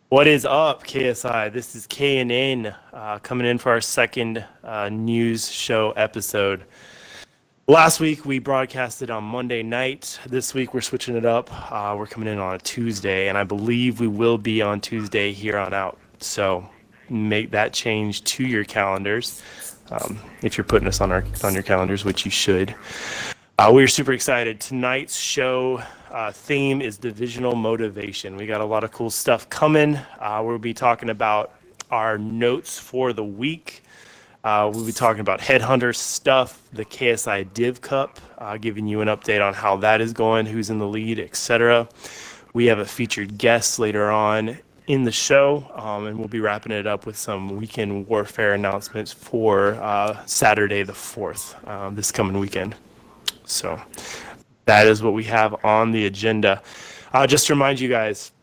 What is up, KSI? This is KNN coming in for our second news show episode. Last week we broadcasted on Monday night. This week we're switching it up. We're coming in on a Tuesday, and I believe we will be on Tuesday here on out. So make that change to your calendars if you're putting us on your calendars, which you should. We're super excited. Tonight's show theme is divisional motivation. We got a lot of cool stuff coming. We'll be talking about our notes for the week. We'll be talking about Headhunter stuff, the KSI Div Cup, giving you an update on how that is going, who's in the lead, etc. We have a featured guest later on in the show, and we'll be wrapping it up with some weekend warfare announcements for Saturday the 4th, this coming weekend. So that is what we have on the agenda. Just to remind you guys,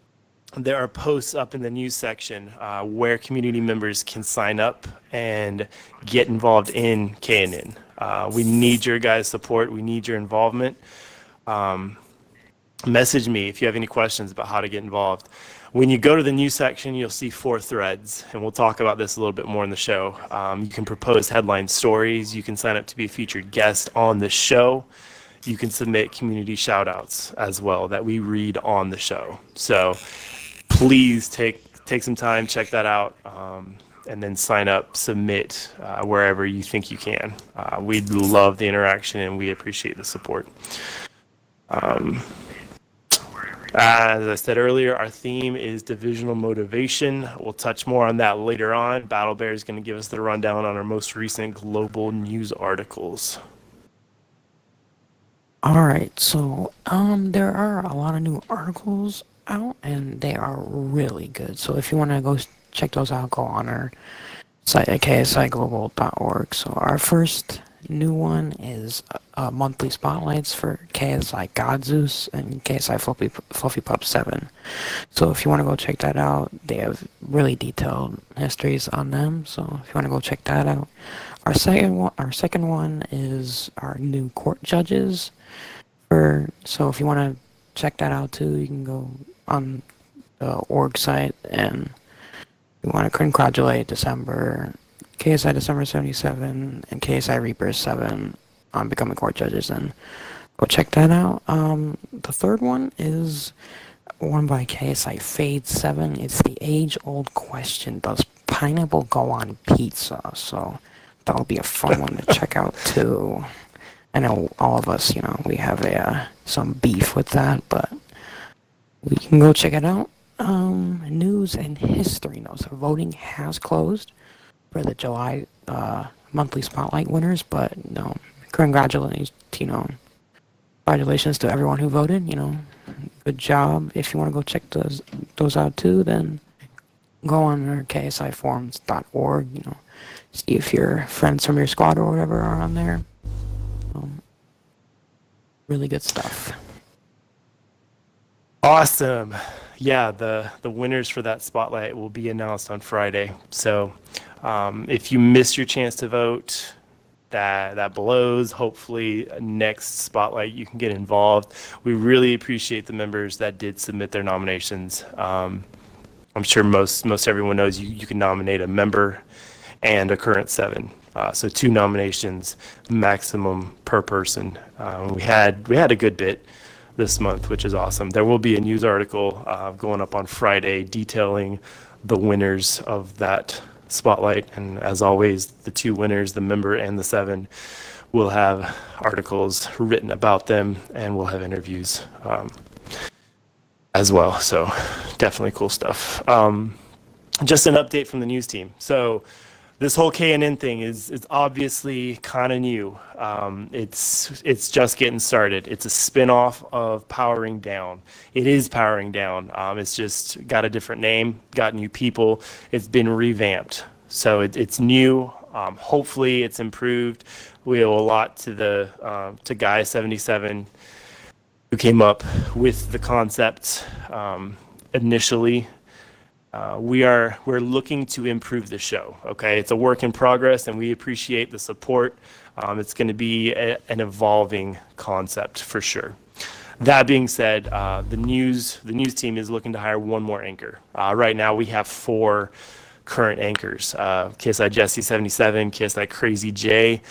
there are posts up in the news section where community members can sign up and get involved in KNN. We need your guys' support. We need your involvement. Message me if you have any questions about how to get involved. When you go to the news section, you'll see 4 threads, and we'll talk about this a little bit more in the show. You can propose headline stories. You can sign up to be a featured guest on the show. You can submit community shout-outs as well that we read on the show. So please take some time, check that out, and then sign up, submit wherever you think you can. We love the interaction, and we appreciate the support. As I said earlier, our theme is divisional motivation. We'll touch more on that later on. Battle Bear is going to give us the rundown on our most recent global news articles. All right, so there are a lot of new articles out, and they are really good. So if you want to go check those out, go on our site at ksiglobal.org. So our first new one is monthly spotlights for KSI Godzeus and KSI Fluffy Pup 7. So if you want to go check that out, they have really detailed histories on them. So if you want to go check that out. Our second one is our new court judges. So if you want to check that out too, you can go on the org site, and we want to congratulate KSI December 77 and KSI Reaper 7 on becoming court judges, and go check that out. The third one is one by KSI Fade 7. It's the age-old question: does pineapple go on pizza? So that'll be a fun one to check out too. I know all of us, we have some beef with that, but we can go check it out. News and history notes. Voting has closed for the July monthly spotlight winners, but congratulations to everyone who voted. Good job. If you want to go check those out too, then go on our ksiforums.org. See if your friends from your squad or whatever are on there. Really good stuff. Awesome. Yeah, the winners for that spotlight will be announced on Friday. So if you missed your chance to vote, that blows. Hopefully next spotlight you can get involved. We really appreciate the members that did submit their nominations. I'm sure most everyone knows you can nominate a member and a current 7. So 2 nominations maximum per person. We had a good bit this month, which is awesome. There will be a news article going up on Friday detailing the winners of that spotlight. And as always, the 2 winners, the member and the 7, will have articles written about them, and we'll have interviews as well. So definitely cool stuff. Just an update from the news team. So this whole KNN thing is obviously kind of new. It's just getting started. It's a spin-off of Powering Down. It is Powering Down. It's just got a different name, got new people. It's been revamped. So it's new. Hopefully it's improved. We owe a lot to Guy 77 who came up with the concept initially. We're looking to improve the show. Okay, it's a work in progress, and we appreciate the support. It's going to be an evolving concept for sure. That being said, the news team is looking to hire one more anchor. Right now, we have 4 current anchors: KSI Jesse 77, KSI Crazy J,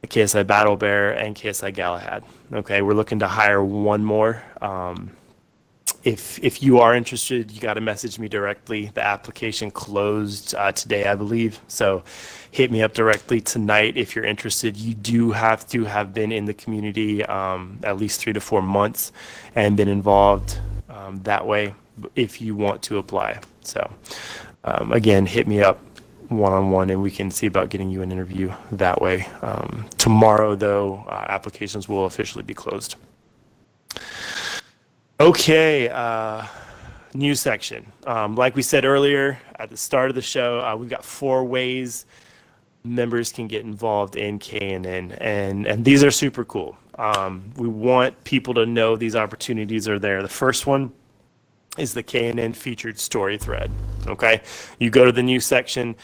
KSI Battle Bear, and KSI Galahad. Okay, we're looking to hire one more. If you are interested, you got to message me directly. The application closed today, I believe. So hit me up directly tonight if you're interested. You do have to have been in the community at least 3 to 4 months and been involved that way if you want to apply. So again, hit me up one-on-one and we can see about getting you an interview that way. Tomorrow, though, applications will officially be closed. Okay, news section. Like we said earlier at the start of the show, we've got 4 ways members can get involved in KNN, and these are super cool. We want people to know these opportunities are there. The first one is the KNN featured story thread. Okay, you go to the news section,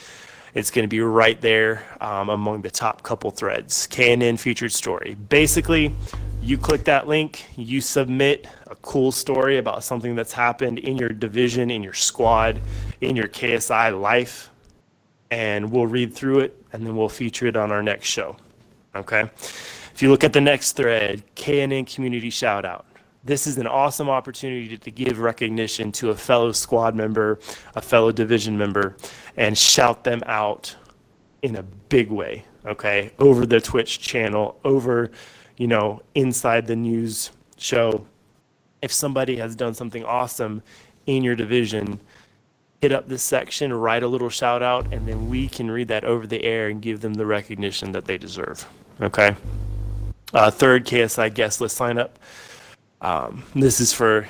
it's going to be right there among the top couple threads. KNN featured story. Basically, you click that link, you submit a cool story about something that's happened in your division, in your squad, in your KSI life, and we'll read through it and then we'll feature it on our next show. Okay? If you look at the next thread, KNN community shout out. This is an awesome opportunity to give recognition to a fellow squad member, a fellow division member, and shout them out in a big way, okay? Over the Twitch channel, over, inside the news show. If somebody has done something awesome in your division, hit up this section, write a little shout out, and then we can read that over the air and give them the recognition that they deserve, okay? Third, KSI guest list sign up. This is for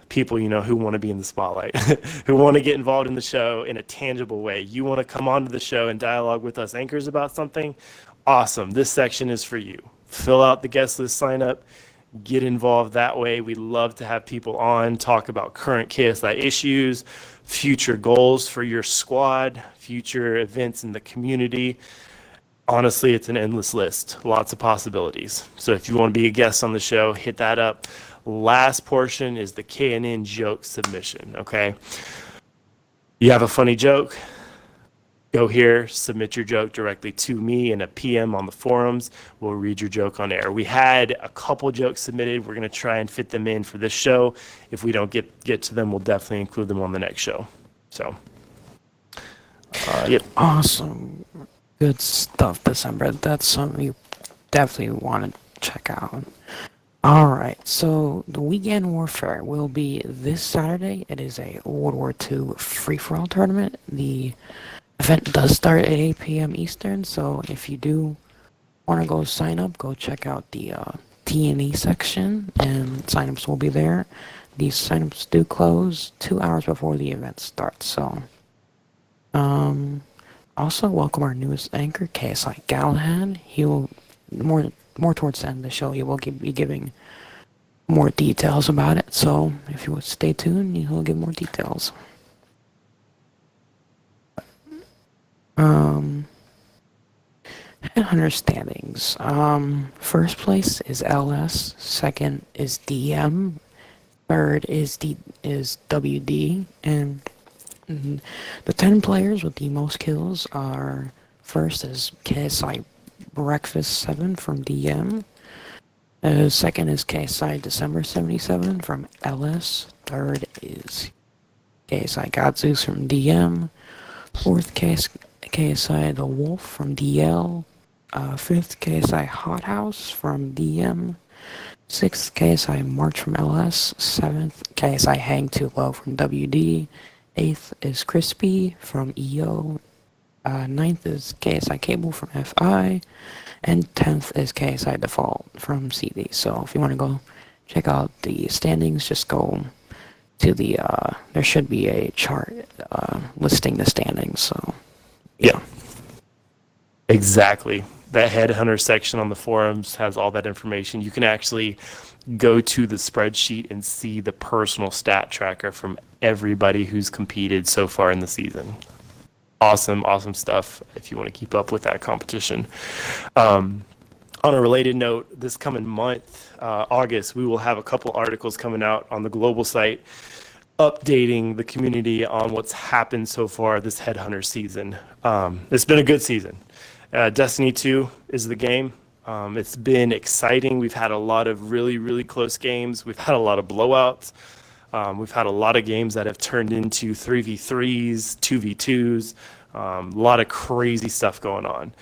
people, who want to be in the spotlight, who want to get involved in the show in a tangible way. You want to come onto the show and dialogue with us anchors about something? Awesome. This section is for you. Fill out the guest list sign up. Get involved that way. We love to have people on, talk about current KSI issues, future goals for your squad, future events in the community. Honestly, it's an endless list. Lots of possibilities. So if you want to be a guest on the show, hit that up. Last portion is the KNN joke submission, okay? You have a funny joke, go here, submit your joke directly to me in a PM on the forums. We'll read your joke on air. We had a couple jokes submitted. We're going to try and fit them in for this show. If we don't get to them, we'll definitely include them on the next show. So, yep. Awesome. Good stuff, December. That's something you definitely want to check out. Alright, so the Weekend Warfare will be this Saturday. It is a World War II free-for-all tournament. The event does start at 8 p.m. Eastern, so if you do want to go sign up, go check out the T&E section, and signups will be there. These signups do close 2 hours before the event starts, so... Also, welcome our newest anchor, KSI Galahad. He will, more towards the end of the show, he will be giving more details about it, so if you would stay tuned, he'll give more details. Headhunter standings. First place is LS, second is DM, third is WD, and the 10 players with the most kills are, first is KSI Breakfast 7 from DM, second is KSI December 77 from LS, third is KSI Godzeus from DM, fourth KSI The Wolf from DL, fifth KSI Hothouse from DM, sixth KSI March from LS, seventh KSI Hang Too Low from WD, 8th is Crispy from EO, 9th is KSI Cable from FI, and 10th is KSI Default from CD. So if you want to go check out the standings, just go to the, there should be a chart listing the standings, so yeah. Exactly. That Headhunter section on the forums has all that information. You can actually go to the spreadsheet and see the personal stat tracker from everybody who's competed so far in the season. Awesome stuff if you want to keep up with that competition. On a related note, this coming month, August, we will have a couple articles coming out on the global site updating the community on what's happened so far this Headhunter season. It's been a good season. Destiny 2 is the game. It's been exciting. We've had a lot of really, really close games. We've had a lot of blowouts. We've had a lot of games that have turned into 3v3s, 2v2s, a lot of crazy stuff going on.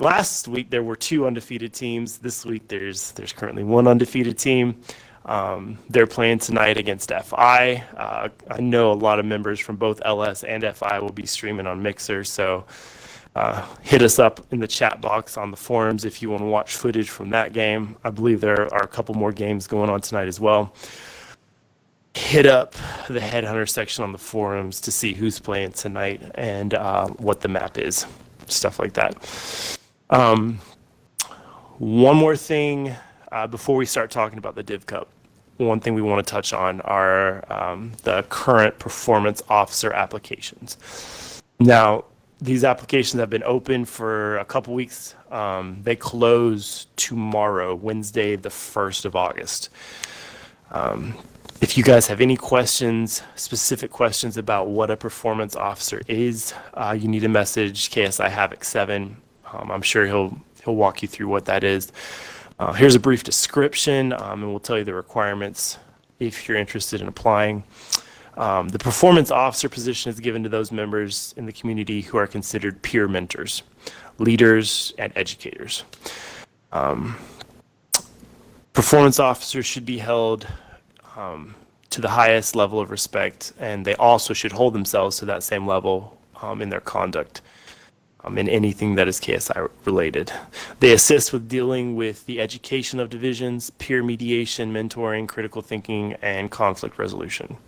Last week there were 2 undefeated teams. This week there's currently 1 undefeated team. They're playing tonight against FI. I know a lot of members from both LS and FI will be streaming on Mixer, so hit us up in the chat box on the forums if you want to watch footage from that game. I believe there are a couple more games going on tonight as well. Hit up the Headhunter section on the forums to see who's playing tonight and what the map is, stuff like that. One more thing before we start talking about the Div Cup. One thing we want to touch on are the current performance officer applications. Now, these applications have been open for a couple weeks. They close tomorrow, Wednesday, the 1st of August. If you guys have any questions, specific questions about what a performance officer is, you need to message KSI Havoc 7. I'm sure he'll walk you through what that is. Here's a brief description, and we'll tell you the requirements if you're interested in applying. The performance officer position is given to those members in the community who are considered peer mentors, leaders, and educators. Performance officers should be held to the highest level of respect, and they also should hold themselves to that same level in their conduct. In anything that is KSI related. They assist with dealing with the education of divisions, peer mediation, mentoring, critical thinking, and conflict resolution.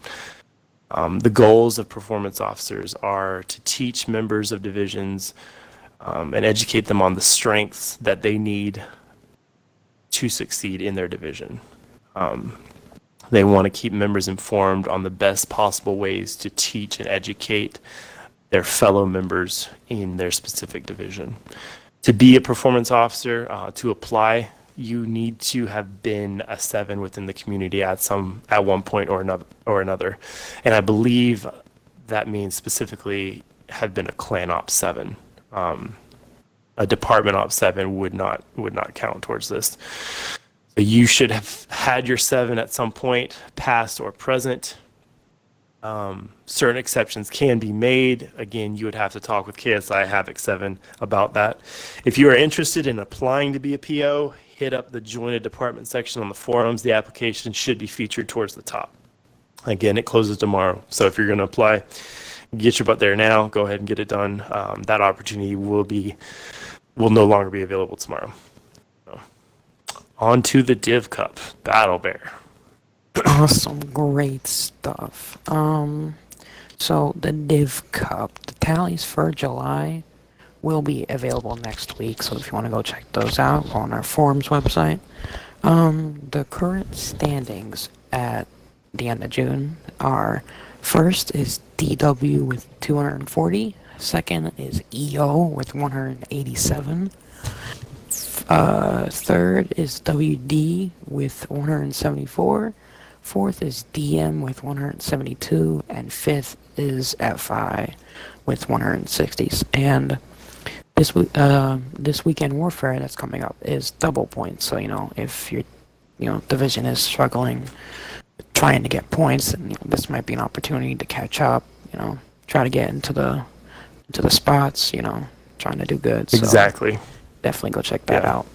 The goals of performance officers are to teach members of divisions and educate them on the strengths that they need to succeed in their division. They want to keep members informed on the best possible ways to teach and educate their fellow members in their specific division. To be a performance officer, to apply, you need to have been a 7 within the community at one point or another. And I believe that means specifically have been a clan op 7. A department op 7 would not count towards this. So you should have had your 7 at some point, past or present. Certain exceptions can be made. Again, you would have to talk with KSI Havoc 7 about that. If you are interested in applying to be a PO, hit up the Join a Department section on the forums. The application should be featured towards the top. Again, it closes tomorrow. So if you're going to apply, get your butt there now. Go ahead and get it done. That opportunity will no longer be available tomorrow. So, on to the Div Cup, Battle Bear. Awesome, great stuff. So the Div Cup, the tallies for July will be available next week. So if you want to go check those out on our forums website. The current standings at the end of June are: first is DW with 240, second is EO with 187. Third is WD with 174. Fourth is DM with 172, and fifth is FI with 160s. And this weekend warfare that's coming up is double points. So if your division is struggling, trying to get points, and this might be an opportunity to catch up. Try to get into the spots. Trying to do good. So Exactly. definitely go check that out.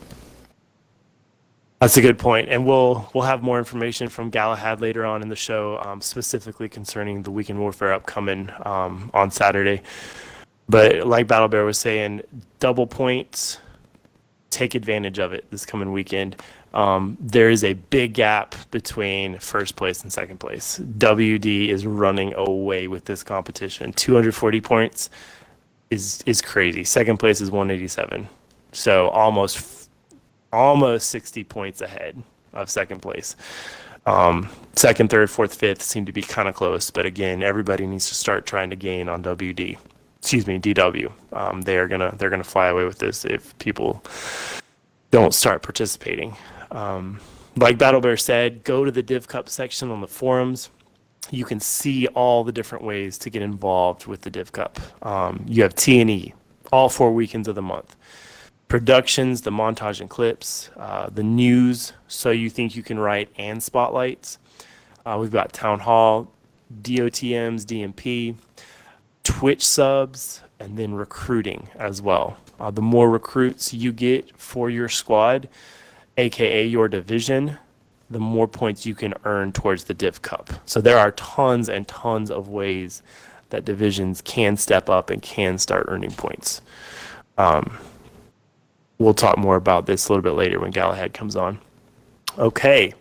That's a good point, and we'll have more information from Galahad later on in the show, specifically concerning the Weekend Warfare upcoming on Saturday. But like Battle Bear was saying, double points, take advantage of it this coming weekend. There is a big gap between first place and second place. WD is running away with this competition. 240 points is crazy. Second place is 187, so almost 60 points ahead of second place. Second, third, fourth, fifth seem to be kind of close, but again, everybody needs to start trying to gain on WD. excuse me, DW. They're gonna fly away with this if people don't start participating. Like Battle Bear said, go to the Div Cup section on the forums. You can see all the different ways to get involved with the Div Cup. You have T&E all 4 weekends of the month. Productions, the montage and clips, the news, so you think you can write, and spotlights. We've got Town Hall, DOTMs, DMP, Twitch subs, and then recruiting as well. The more recruits you get for your squad, aka your division, the more points you can earn towards the Div Cup. So there are tons and tons of ways that divisions can step up and can start earning points. We'll talk more about this a little bit later when Galahad comes on. Okay.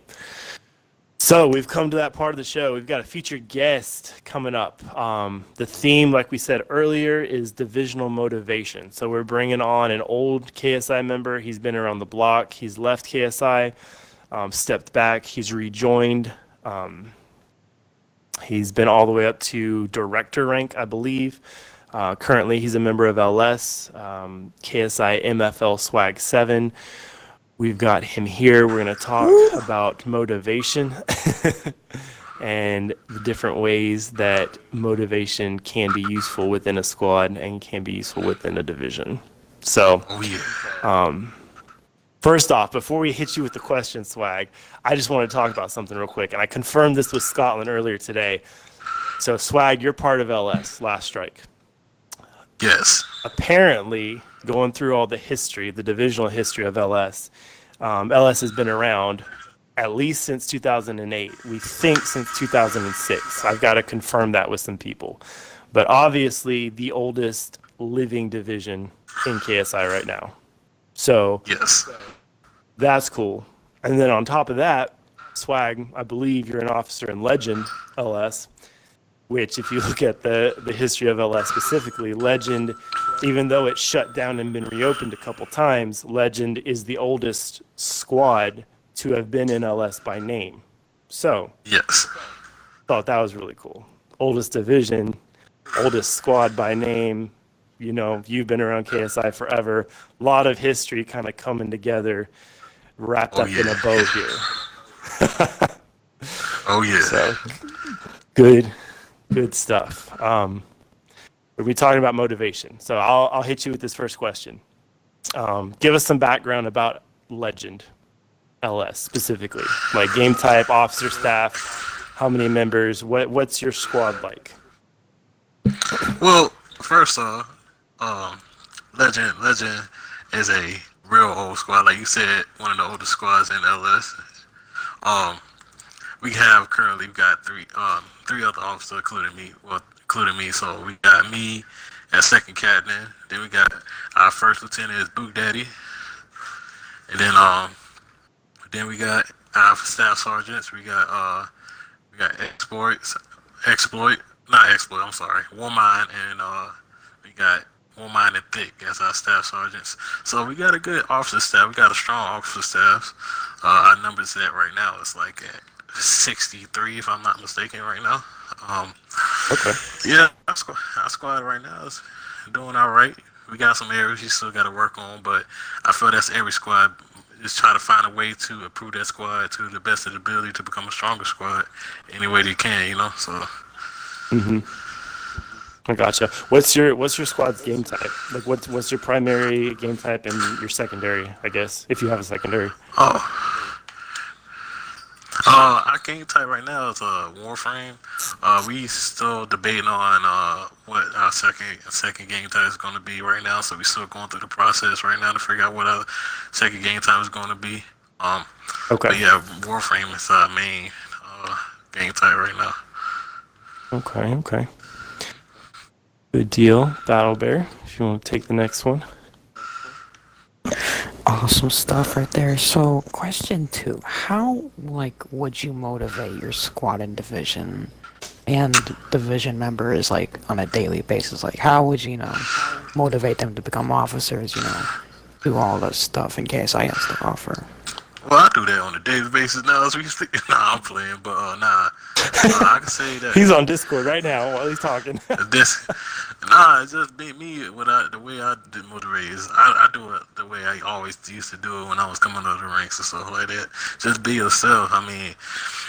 So we've come to that part of the show. We've got a featured guest coming up. The theme, like we said earlier, is divisional motivation. So we're bringing on an old KSI member. He's been around the block. He's left KSI, stepped back. He's rejoined. He's been all the way up to director rank, I believe. Currently, he's a member of LS, KSI MFL Swag 7. We've got him here. We're going to talk about motivation and the different ways that motivation can be useful within a squad and can be useful within a division. So, first off, before we hit you with the question, Swag, I just want to talk about something real quick. And I confirmed this with Scotland earlier today. So, Swag, you're part of LS, Last Strike. Yes. Apparently, going through all the history, the divisional history of LS, LS has been around at least since 2008. We think since 2006. I've got to confirm that with some people. But obviously, the oldest living division in KSI right now. So, yes, that's cool. And then on top of that, Swag, I believe you're an officer in Legend LS. Which, if you look at the history of LS specifically, Legend, even though it's shut down and been reopened a couple times, Legend is the oldest squad to have been in LS by name. So, yes, thought that was really cool. Oldest division, oldest squad by name. You know, you've been around KSI forever. A lot of history kind of coming together, wrapped up in a bow here. Oh, yeah. So, Good stuff. We'll be talking about motivation. So I'll hit you with this first question. Give us some background about Legend LS specifically, like game type, officer staff, how many members, what's your squad like? Well, first off, Legend is a real old squad. Like you said, one of the oldest squads in LS. We've got three other officers, including me. So we got me as second captain. Then we got our first lieutenant is Boot Daddy, and then we got our staff sergeants. We got Warmine, and we got Warmine and Thick as our staff sergeants. So we got a good officer staff. We got a strong officer staff. Our numbers at right now is like at 63, if I'm not mistaken, right now. Okay. Yeah, our squad right now is doing all right. We got some areas you still got to work on, but I feel that's every squad. Just try to find a way to improve that squad to the best of the ability to become a stronger squad any way they can, you know. So. I gotcha. What's your squad's game type? Like, what's your primary game type and your secondary? I guess if you have a secondary. Our game type right now is Warframe. We still debating on what our second game type is going to be right now. So we still going through the process right now to figure out what our second game type is going to be. Okay. But yeah, Warframe is our main game type right now. Okay. Good deal, Battle Bear. If you want to take the next one. Awesome stuff right there. So, question 2. How, would you motivate your squad and division and division members, on a daily basis? Like, how would you, motivate them to become officers, do all the stuff in case I have to offer? Well, I do that on a daily basis now. As we speak. Nah, I'm playing, but nah. I can say that He's on Discord right now while he's talking. this. Nah, it's just me. The way I did motivate is I do it the way I always used to do it when I was coming up the ranks and stuff like that. Just be yourself. I mean,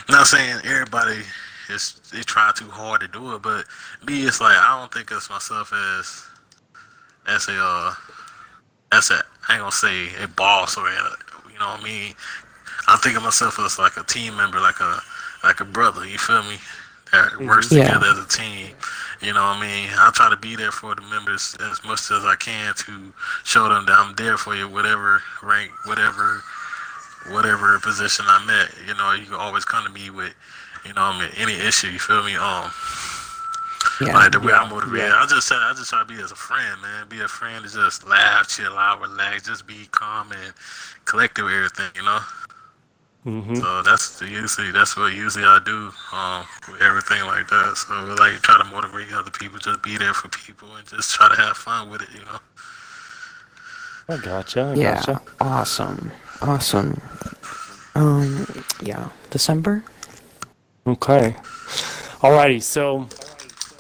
I'm not saying everybody they try too hard to do it, but me, it's like I don't think of myself as a I ain't gonna say a boss or you know what I mean. I think of myself as like a team member, like a brother. You feel me? That works Mm-hmm. Yeah. together as a team. You know what I mean? I try to be there for the members as much as I can to show them that I'm there for you, whatever rank, whatever position I'm at. You know, you can always come to me with, you know, I mean, any issue. You feel me? Yeah. Like the way I Yeah, motivate, yeah. I just try to be as a friend, man. Be a friend to just laugh, chill out, relax, just be calm and collective with everything, you know. Mm-hmm. So that's what usually I do with everything like that. So like try to motivate other people, just be there for people, and just try to have fun with it, you know. I gotcha. I Yeah. gotcha. Awesome. Awesome. Yeah. December? Okay. Alrighty. So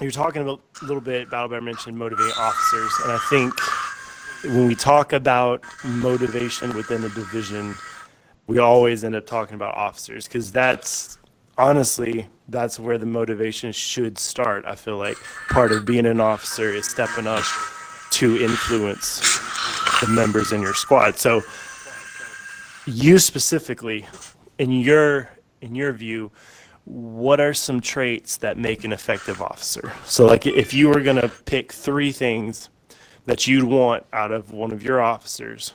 you're talking about a little bit. Battle Bear mentioned motivating officers, and I think when we talk about motivation within a division, we always end up talking about officers because that's honestly that's where the motivation should start. I feel like part of being an officer is stepping up to influence the members in your squad. So you specifically, in your view, what are some traits that make an effective officer? So like if you were going to pick three things that you'd want out of one of your officers,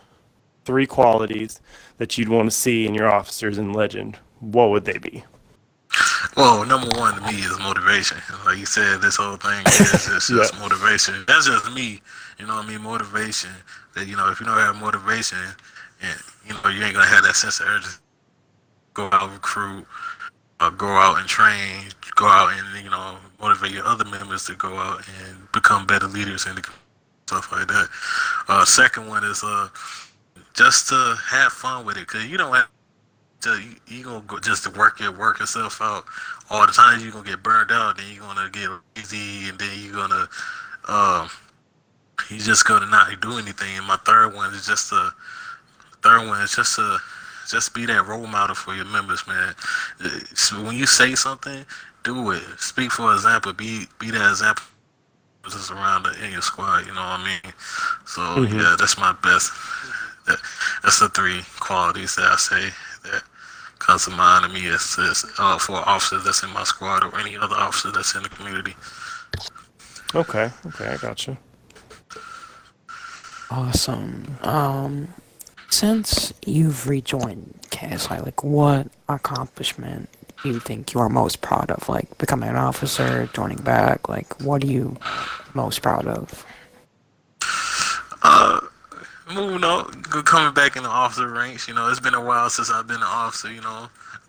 three qualities that you'd want to see in your officers in Legend, what would they be? Well, number one to me is motivation. Like you said, this whole thing is Yeah. just motivation. That's just me. You know what I mean? Motivation. That if you don't have motivation, and you ain't gonna have that sense of urgency. Go out recruit, go out and train, go out and motivate your other members to go out and become better leaders and stuff like that. Second one is just to have fun with it, cause you don't have to. You gonna go just to work yourself out all the time. You're gonna get burned out, then you're gonna get lazy, and then um you just gonna not do anything. And my third one is just be that role model for your members, man. So when you say something, do it. Speak for example. Be that example just around in your squad. You know what I mean? So Mm-hmm. yeah, that's my best. That's the three qualities that I say that comes to mind to me as for officers that's in my squad or any other officer that's in the community. Okay. Okay. I gotcha. Awesome. Since you've rejoined KSI, like what accomplishment do you think you are most proud of? Like becoming an officer, joining back, like what are you most proud of? Uh, Moving on, coming back in the officer ranks. It's been a while since I've been an officer.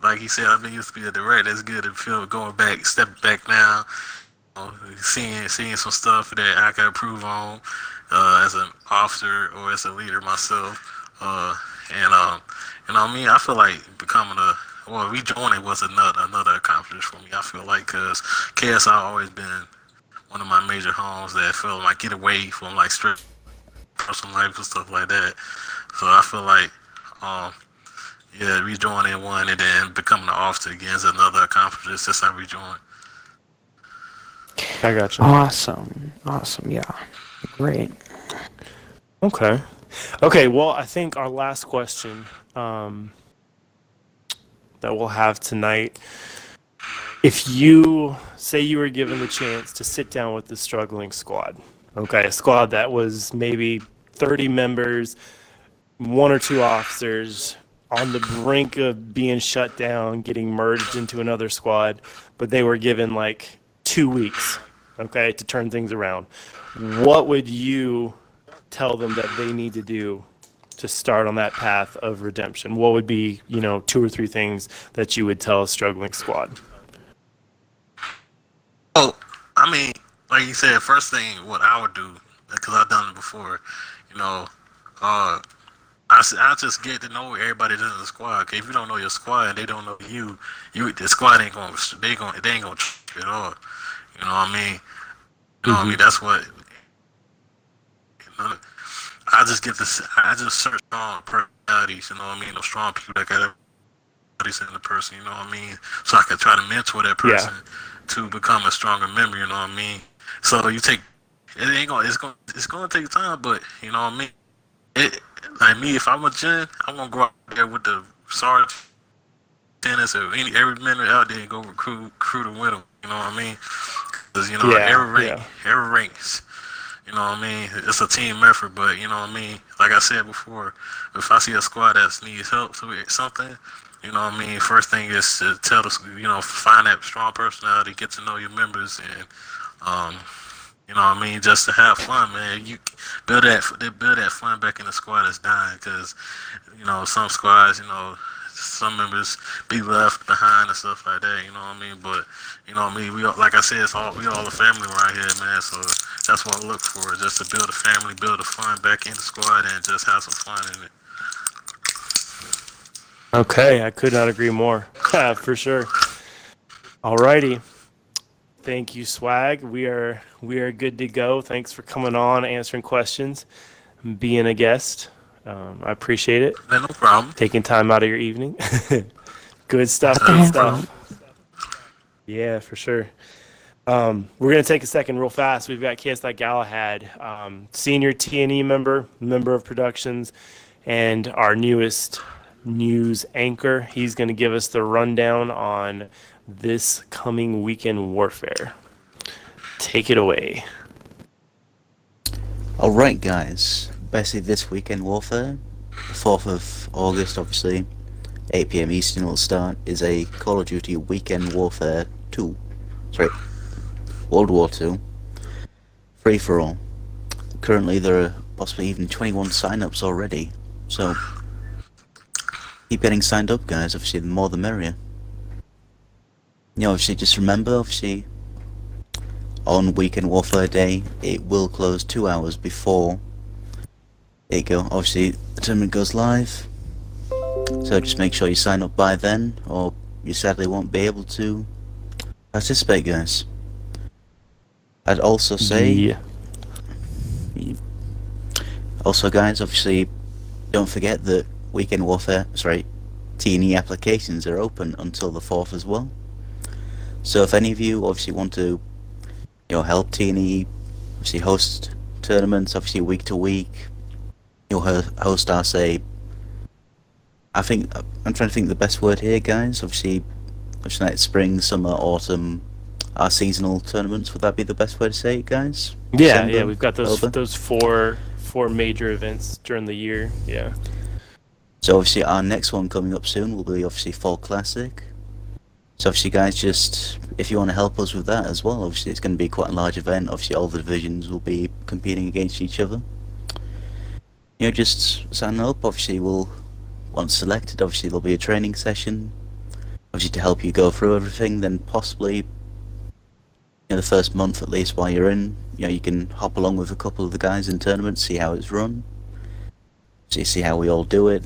Like he said, I've been used to be a director. It's good to feel going back, stepping back now, seeing some stuff that I can improve on as an officer or as a leader myself. And what I mean, I feel like rejoining was another accomplishment for me. I feel like because KSI always been one of my major homes that I feel like get away from like strict personal life and stuff like that. So I feel like, rejoining one and then becoming an officer again is another accomplishment since I rejoined. I gotcha. Awesome. Awesome. Yeah. Great. Okay. Okay. Well, I think our last question that we'll have tonight. If you say you were given the chance to sit down with the struggling squad, okay, a squad that was maybe 30 members, one or two officers on the brink of being shut down, getting merged into another squad, but they were given like 2 weeks, okay, to turn things around. What would you tell them that they need to do to start on that path of redemption? What would be, two or three things that you would tell a struggling squad? Oh, I mean, like you said, first thing what I would do because I've done it before, you know, uh, I just get to know everybody that's in the squad. 'Cause if you don't know your squad and they don't know you the squad they ain't gonna trust you at all. You know what I mean? You know what I mean? That's what. You know, I just search strong personalities. You know what I mean? Those strong people that got everybody's in the person. You know what I mean? So I can try to mentor that person to become a stronger member. You know what I mean? So you take. It's gonna take time, but you know what I mean. It like me, if I'm a gen, I'm gonna go out there with the sergeant, tennis, or every minute out there and go recruit to win them. You know what I mean? Because every ranks. You know what I mean? It's a team effort, but you know what I mean. Like I said before, if I see a squad that needs help with something, you know what I mean. First thing is to tell us, find that strong personality, get to know your members, and you know what I mean, just to have fun, man. You build that fun back in the squad that's dying, because some squads, some members be left behind and stuff like that. You know what I mean? But you know what I mean. We all, like I said, we all a family around here, man. So that's what I look for, just to build a family, build a fun back in the squad, and just have some fun in it. Okay, I could not agree more. For sure. Alrighty. Thank you, Swag. We are good to go. Thanks for coming on, answering questions, and being a guest. I appreciate it. No problem. Taking time out of your evening. Good stuff. Good stuff. Yeah, for sure. We're gonna take a second real fast. We've got KSI Galahad, senior TNE member of productions, and our newest news anchor. He's gonna give us the rundown on this coming weekend warfare. Take it away. All right, guys. Basically, this weekend warfare, 4th of August, obviously, 8 p.m. Eastern will start, is a Call of Duty Weekend Warfare 2. Sorry, World War 2. Free for all. Currently, there are possibly even 21 sign-ups already, so keep getting signed up, guys. Obviously, the more the merrier. Obviously, just remember, obviously, on Weekend Warfare Day, it will close 2 hours before obviously, the tournament goes live, so just make sure you sign up by then, or you sadly won't be able to participate, guys. I'd also say, also, guys, obviously, don't forget that Weekend Warfare, TNE applications are open until the 4th as well. So if any of you obviously want to, help TNE, obviously host tournaments, obviously week to week, host our, I'm trying to think the best word here, guys. Obviously like spring, summer, autumn, our seasonal tournaments. Would that be the best way to say it, guys? Yeah, December, we've got those four major events during the year. Yeah. So obviously our next one coming up soon will be obviously Fall Classic. So obviously, guys, just if you want to help us with that as well, obviously it's going to be quite a large event. Obviously, all the divisions will be competing against each other. Just sign up. Obviously, once selected, obviously there'll be a training session, obviously to help you go through everything. Then possibly, the first month at least while you're in, you can hop along with a couple of the guys in tournaments, see how it's run, see how we all do it,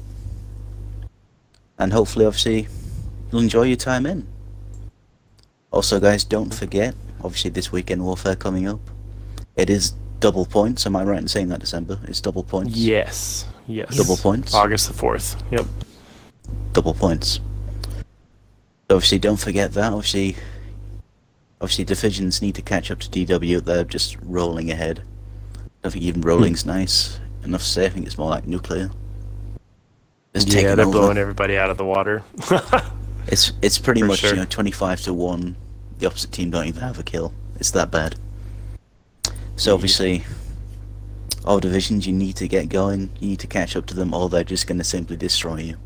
and hopefully, obviously, you'll enjoy your time in. Also, guys, don't forget, obviously, this weekend warfare coming up. It is double points. Am I right in saying that, December? It's double points? Yes. Double points? August the 4th. Yep. Double points. Obviously, don't forget that. Obviously, divisions need to catch up to DW. They're just rolling ahead. I don't think even rolling's nice enough to say. I think it's more like nuclear. They're blowing everybody out of the water. It's pretty For much sure. 25-1. The opposite team don't even have a kill. It's that bad. So obviously, all divisions, you need to get going. You need to catch up to them, or they're just going to simply destroy you.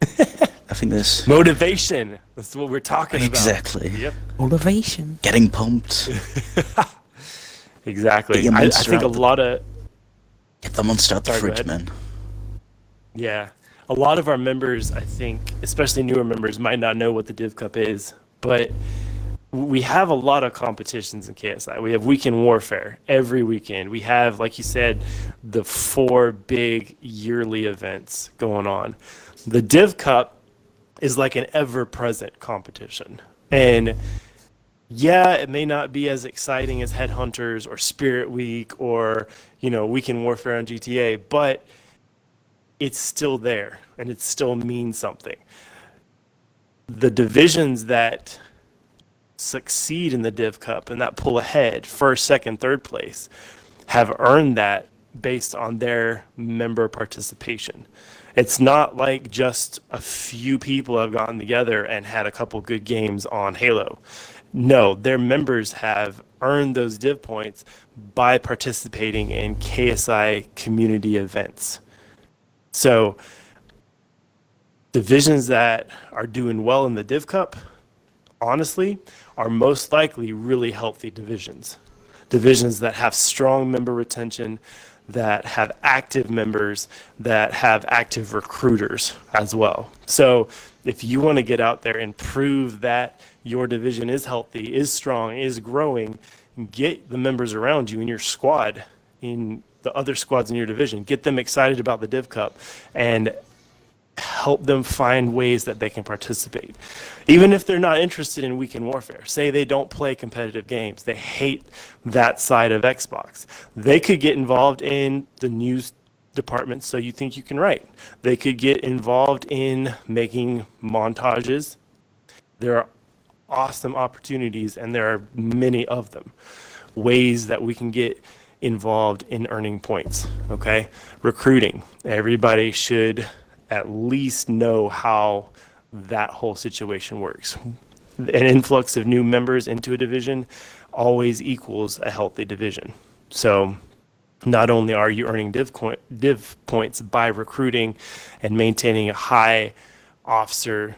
I think there's Motivation. That's what we're talking exactly. about. Yep. Motivation. Getting pumped. Exactly. Get your I monster think out a lot of Get the monster out the Sorry, go fridge, ahead. man. Yeah. A lot of our members, I think, especially newer members, might not know what the Div Cup is. But we have a lot of competitions in KSI. We have weekend warfare every weekend. We have, like you said, the 4 big yearly events going on. The Div Cup is like an ever-present competition. And yeah, it may not be as exciting as Headhunters or Spirit Week or, Weekend Warfare on GTA, but it's still there and it still means something. The divisions that succeed in the Div Cup and that pull ahead, first, second, third place, have earned that based on their member participation. It's not like just a few people have gotten together and had a couple good games on Halo. No, their members have earned those div points by participating in KSI community events. So divisions that are doing well in the Div Cup, honestly, are most likely really healthy divisions. Divisions that have strong member retention, that have active members, that have active recruiters as well. So if you want to get out there and prove that your division is healthy, is strong, is growing, get the members around you in your squad, in the other squads in your division, get them excited about the Div Cup, and help them find ways that they can participate. Even if they're not interested in weekend warfare, say they don't play competitive games, they hate that side of Xbox, they could get involved in the news department So You Think You Can Write. They could get involved in making montages. There are awesome opportunities, and there are many of them, ways that we can get involved in earning points. Okay, recruiting, everybody should at least know how that whole situation works. An influx of new members into a division always equals a healthy division. So not only are you earning div points by recruiting and maintaining a high officer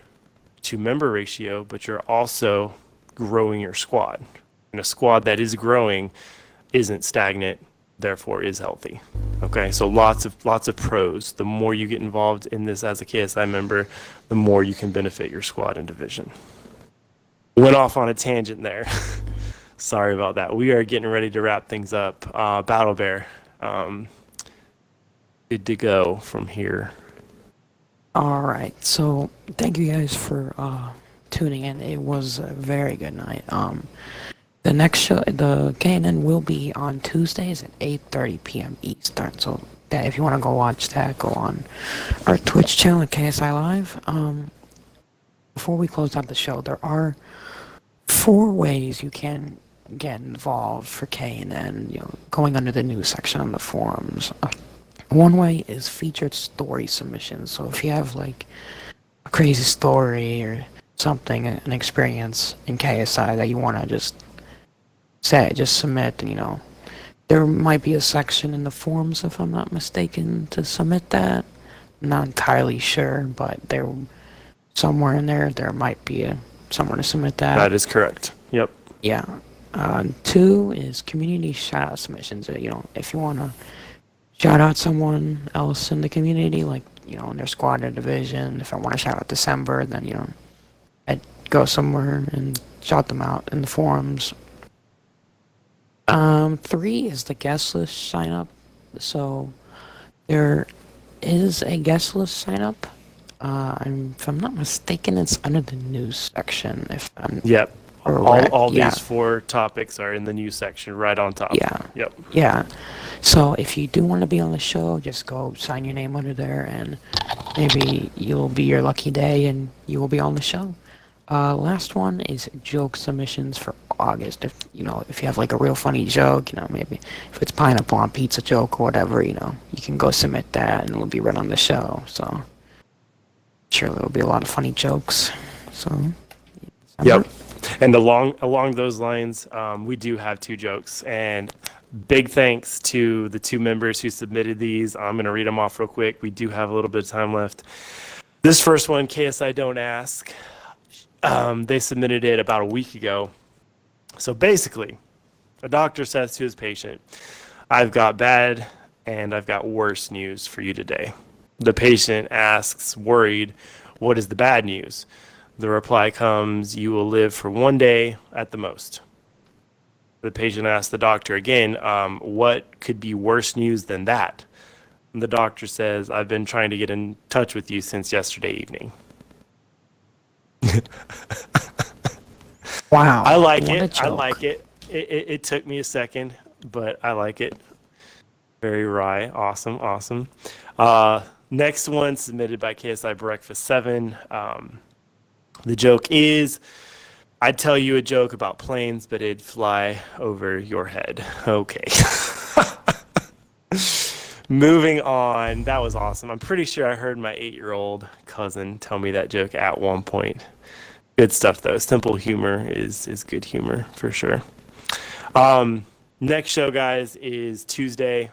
to member ratio, but you're also growing your squad. And a squad that is growing isn't stagnant, therefore is healthy. Okay, so lots of pros. The more you get involved in this as a KSI member, the more you can benefit your squad and division. Went off on a tangent there. Sorry about that. We are getting ready to wrap things up. Battle Bear, good to go from here. All right, so thank you guys for tuning in. It was a very good night. The next show, the KNN, will be on Tuesdays at 8:30 p.m. Eastern. So that if you want to go watch that, go on our Twitch channel at KSI Live. Before we close out the show, there are 4 ways you can get involved for KNN. Going under the news section on the forums. One way is featured story submissions. So if you have like a crazy story or something, an experience in KSI that you want to just submit, there might be a section in the forums, if I'm not mistaken, to submit that. I'm not entirely sure, but somewhere in there might be somewhere to submit that. That is correct. Yep. Yeah. 2 is community shout out submissions. If you want to shout out someone else in the community, like, in their squad or division. If I want to shout out December, then, I'd go somewhere and shout them out in the forums. 3 is the guest list sign up. So there is a guest list sign up. If I'm not mistaken, it's under the news section. Yep. All yeah. these 4 topics are in the news section right on top. Yeah. Yep. Yeah. So if you do want to be on the show, just go sign your name under there, and maybe you'll be your lucky day and you will be on the show. Last one is joke submissions for August. If you have like a real funny joke, maybe if it's pineapple on pizza joke or whatever, you can go submit that and it'll be right on the show. So sure, there'll be a lot of funny jokes. So yep. And along those lines, we do have 2 jokes, and big thanks to the 2 members who submitted these. I'm going to read them off real quick. We do have a little bit of time left. This first one, KSI Don't Ask. They submitted it about a week ago. So basically, a doctor says to his patient, "I've got bad and I've got worse news for you today." The patient asks, worried, "What is the bad news?" The reply comes, "You will live for 1 day at the most." The patient asks the doctor again, "What could be worse news than that?" And the doctor says, "I've been trying to get in touch with you since yesterday evening." Wow. I like what a it. I joke. like it. It took me a second, but I like it. Very wry. Awesome. Awesome. Next one submitted by KSI Breakfast 7. The joke is, "I'd tell you a joke about planes, but it'd fly over your head." Okay. Moving on. That was awesome. I'm pretty sure I heard my 8-year-old cousin tell me that joke at one point. Good stuff, though. Simple humor is good humor for sure. Next show, guys, is Tuesday,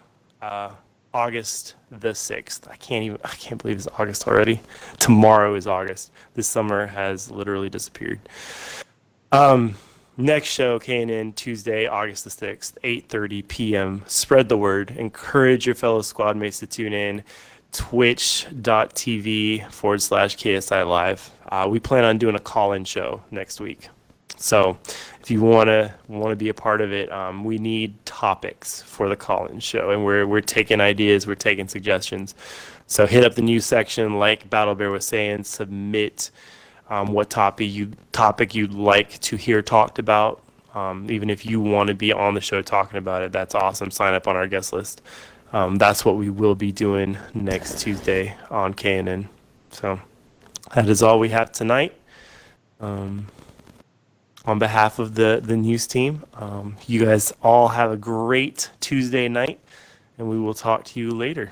August the 6th. I can't believe it's August already. Tomorrow is August. This summer has literally disappeared. Next show, KNN, Tuesday, August the 6th, 8:30 p.m. Spread the word. Encourage your fellow squad mates to tune in. Twitch.tv/KSI Live. We plan on doing a call-in show next week. So if you want to be a part of it, we need topics for the call-in show, and we're taking ideas, we're taking suggestions. So hit up the news section, like Battle Bear was saying, submit what topic you'd like to hear talked about. Even if you want to be on the show talking about it, that's awesome. Sign up on our guest list. That's what we will be doing next Tuesday on KNN. So that is all we have tonight. On behalf of the news team, you guys all have a great Tuesday night, and we will talk to you later.